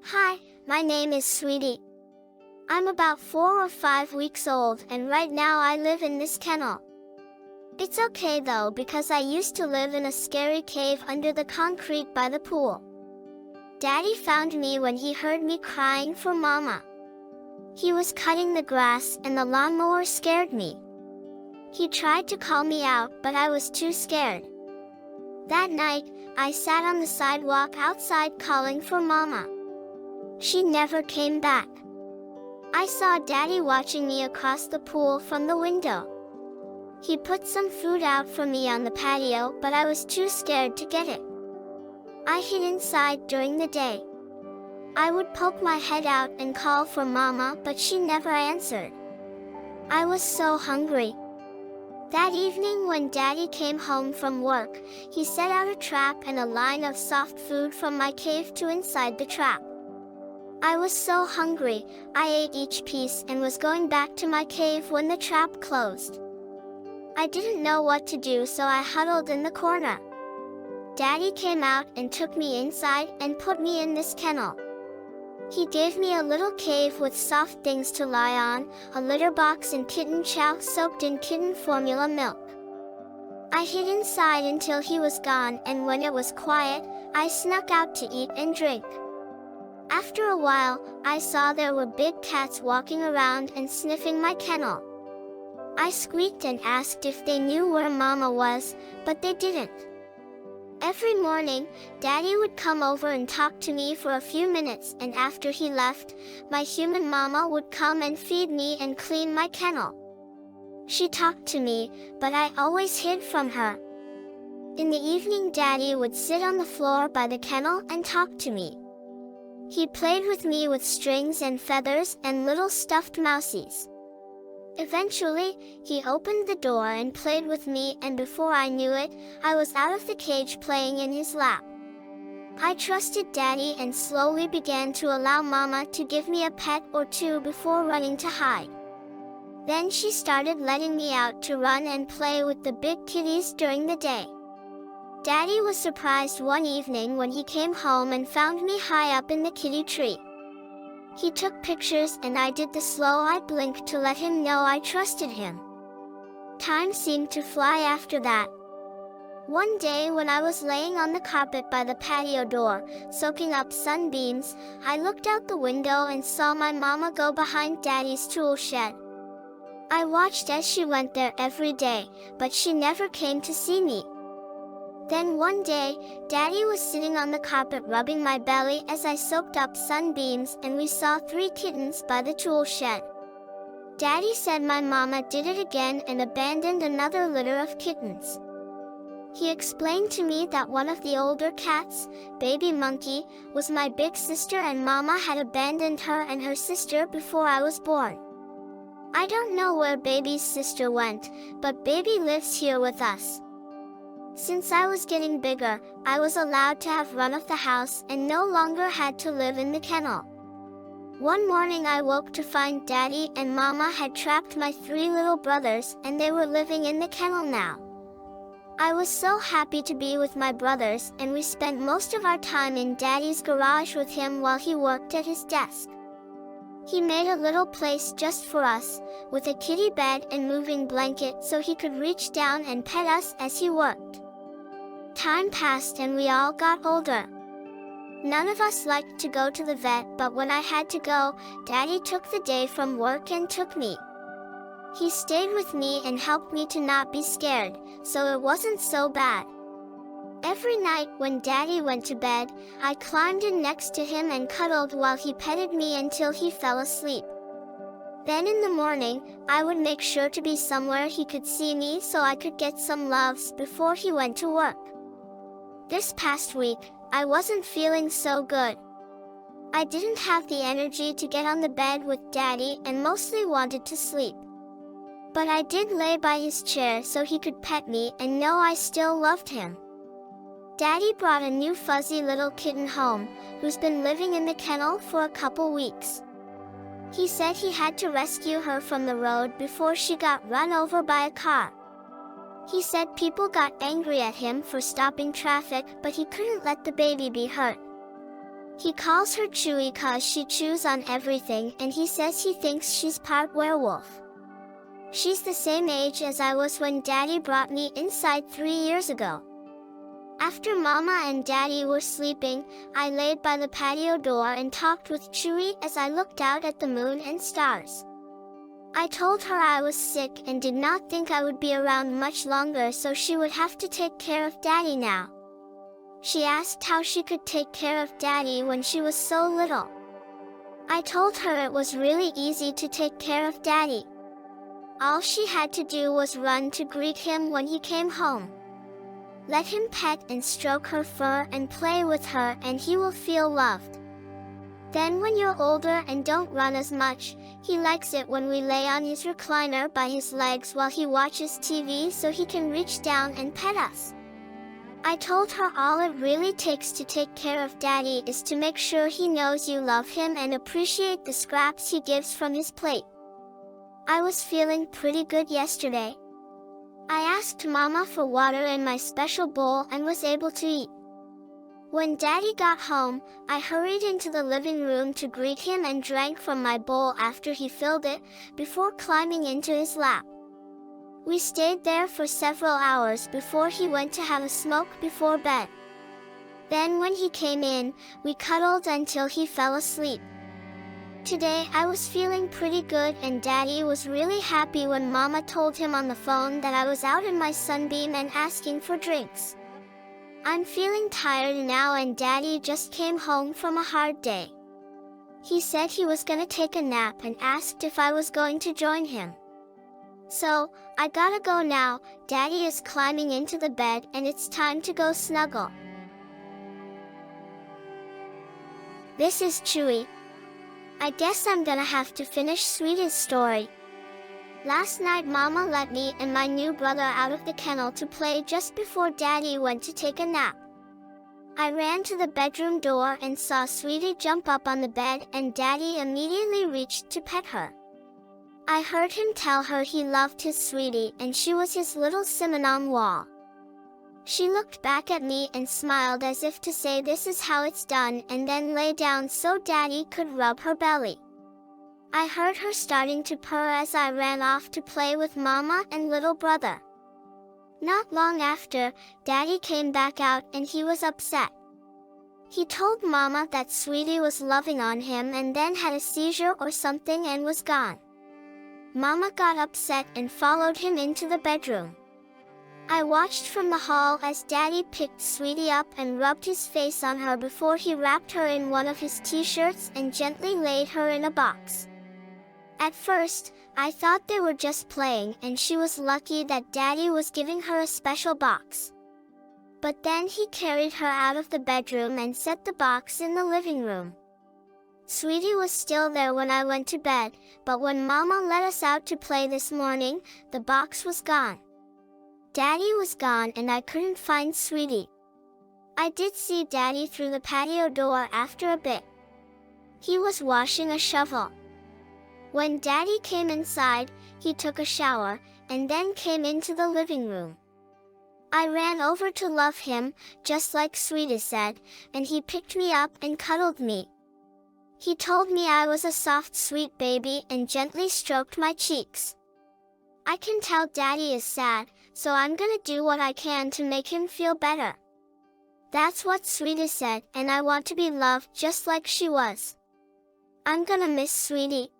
Hi, my name is Sweety. I'm about 4 or 5 weeks old and right now I live in this kennel. It's okay though because I used to live in a scary cave under the concrete by the pool. Daddy found me when he heard me crying for Mama. He was cutting the grass and the lawnmower scared me. He tried to call me out but I was too scared. That night, I sat on the sidewalk outside calling for Mama. She never came back. I saw Daddy watching me across the pool from the window. He put some food out for me on the patio, but I was too scared to get it. I hid inside during the day. I would poke my head out and call for Mama, but she never answered. I was so hungry. That evening when Daddy came home from work, he set out a trap and a line of soft food from my cave to inside the trap. I was so hungry, I ate each piece and was going back to my cave when the trap closed. I didn't know what to do so I huddled in the corner. Daddy came out and took me inside and put me in this kennel. He gave me a little cave with soft things to lie on, a litter box and kitten chow soaked in kitten formula milk. I hid inside until he was gone and when it was quiet, I snuck out to eat and drink. After a while, I saw there were big cats walking around and sniffing my kennel. I squeaked and asked if they knew where Mama was, but they didn't. Every morning, Daddy would come over and talk to me for a few minutes and after he left, my human Mama would come and feed me and clean my kennel. She talked to me, but I always hid from her. In the evening Daddy would sit on the floor by the kennel and talk to me. He played with me with strings and feathers and little stuffed mousies. Eventually, he opened the door and played with me and before I knew it, I was out of the cage playing in his lap. I trusted Daddy and slowly began to allow Mama to give me a pet or two before running to hide. Then she started letting me out to run and play with the big kitties during the day. Daddy was surprised one evening when he came home and found me high up in the kitty tree. He took pictures and I did the slow eye blink to let him know I trusted him. Time seemed to fly after that. One day when I was laying on the carpet by the patio door, soaking up sunbeams, I looked out the window and saw my Mama go behind Daddy's tool shed. I watched as she went there every day, but she never came to see me. Then one day, Daddy was sitting on the carpet rubbing my belly as I soaked up sunbeams and we saw 3 kittens by the tool shed. Daddy said my Mama did it again and abandoned another litter of kittens. He explained to me that one of the older cats, Baby Monkey, was my big sister and Mama had abandoned her and her sister before I was born. I don't know where Baby's sister went, but Baby lives here with us. Since I was getting bigger, I was allowed to have run of the house and no longer had to live in the kennel. One morning I woke to find Daddy and Mama had trapped my 3 little brothers and they were living in the kennel now. I was so happy to be with my brothers and we spent most of our time in Daddy's garage with him while he worked at his desk. He made a little place just for us, with a kitty bed and moving blanket so he could reach down and pet us as he worked. Time passed and we all got older. None of us liked to go to the vet, but when I had to go, Daddy took the day from work and took me. He stayed with me and helped me to not be scared, so it wasn't so bad. Every night when Daddy went to bed, I climbed in next to him and cuddled while he petted me until he fell asleep. Then in the morning, I would make sure to be somewhere he could see me so I could get some loves before he went to work. This past week, I wasn't feeling so good. I didn't have the energy to get on the bed with Daddy and mostly wanted to sleep. But I did lay by his chair so he could pet me and know I still loved him. Daddy brought a new fuzzy little kitten home, who's been living in the kennel for a couple weeks. He said he had to rescue her from the road before she got run over by a car. He said people got angry at him for stopping traffic, but he couldn't let the baby be hurt. He calls her Chewy 'cause she chews on everything, and he says he thinks she's part werewolf. She's the same age as I was when Daddy brought me inside 3 years ago. After Mama and Daddy were sleeping, I laid by the patio door and talked with Chewy as I looked out at the moon and stars. I told her I was sick and did not think I would be around much longer, so she would have to take care of Daddy now. She asked how she could take care of Daddy when she was so little. I told her it was really easy to take care of Daddy. All she had to do was run to greet him when he came home. Let him pet and stroke her fur and play with her, and he will feel loved. Then when you're older and don't run as much, he likes it when we lay on his recliner by his legs while he watches TV so he can reach down and pet us. I told her all it really takes to take care of Daddy is to make sure he knows you love him and appreciate the scraps he gives from his plate. I was feeling pretty good yesterday. I asked Mama for water in my special bowl and was able to eat. When Daddy got home, I hurried into the living room to greet him and drank from my bowl after he filled it, before climbing into his lap. We stayed there for several hours before he went to have a smoke before bed. Then when he came in, we cuddled until he fell asleep. Today I was feeling pretty good, and Daddy was really happy when Mama told him on the phone that I was out in my sunbeam and asking for drinks. I'm feeling tired now, and Daddy just came home from a hard day. He said he was gonna take a nap and asked if I was going to join him. So, I gotta go now. Daddy is climbing into the bed and it's time to go snuggle. This is Chewy. I guess I'm gonna have to finish Sweety's story. Last night Mama let me and my new brother out of the kennel to play just before Daddy went to take a nap. I ran to the bedroom door and saw Sweety jump up on the bed, and Daddy immediately reached to pet her. I heard him tell her he loved his Sweety and she was his little cinnamon wall. She looked back at me and smiled as if to say this is how it's done, and then lay down so Daddy could rub her belly. I heard her starting to purr as I ran off to play with Mama and little brother. Not long after, Daddy came back out and he was upset. He told Mama that Sweety was loving on him and then had a seizure or something and was gone. Mama got upset and followed him into the bedroom. I watched from the hall as Daddy picked Sweety up and rubbed his face on her before he wrapped her in one of his t-shirts and gently laid her in a box. At first, I thought they were just playing and she was lucky that Daddy was giving her a special box. But then he carried her out of the bedroom and set the box in the living room. Sweety was still there when I went to bed, but when Mama let us out to play this morning, the box was gone. Daddy was gone and I couldn't find Sweety. I did see Daddy through the patio door after a bit. He was washing a shovel. When Daddy came inside, he took a shower, and then came into the living room. I ran over to love him, just like Sweety said, and he picked me up and cuddled me. He told me I was a soft, sweet baby and gently stroked my cheeks. I can tell Daddy is sad, so I'm gonna do what I can to make him feel better. That's what Sweety said, and I want to be loved just like she was. I'm gonna miss Sweety.